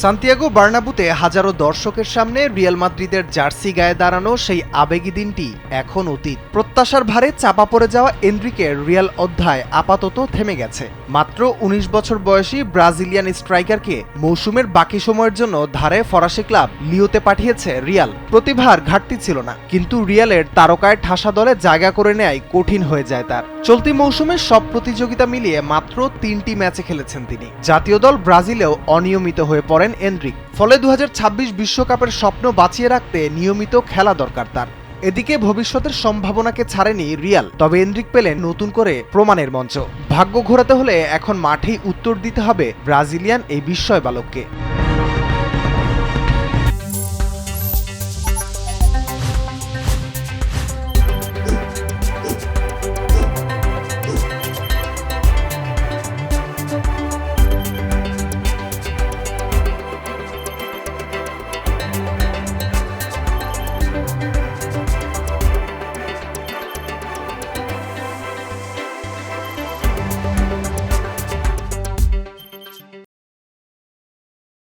Santiago বার্নাবুতে হাজারো দর্শকের সামনে রিয়াল মাদ্রিদের জার্সি গায়ে দাঁড়ানো সেই আবেগী দিনটি এখন অতীত। প্রত্যাশার ভারে চাপা পড়ে যাওয়া এনরিকের রিয়াল অধ্যায় আপাতত থেমে গেছে। মাত্র ১৯ বছর বয়সী ব্রাজিলিয়ান স্ট্রাইকারকে মৌসুমের বাকি সময়ের জন্য ধারে ফরাসি ক্লাব লিওতে পাঠিয়েছে রিয়াল। প্রতিভার ঘাটতি ছিল না, কিন্তু রিয়ালের তারকায় ঠাসা দলে জায়গা করে নেয়াই কঠিন হয়ে যায় তার। চলতি মৌসুমে সব প্রতিযোগিতা মিলিয়ে মাত্র ৩টি ম্যাচে খেলেছেন তিনি। জাতীয় দল ব্রাজিলেও অনিয়মিত হয়ে পড়েন এনরিক। ফলে ২০২৬ বিশ্বকাপের স্বপ্ন বাঁচিয়ে রাখতে নিয়মিত খেলা দরকার তার। এদিকে ভবিষ্যতের সম্ভাবনাকে ছাড়েনি রিয়াল, তবে এনরিক পেলেন নতুন করে প্রমাণের মঞ্চ। ভাগ্য ঘোরাতে হলে এখন মাঠেই উত্তর দিতে হবে ব্রাজিলিয়ান এই বিস্ময় বালককে।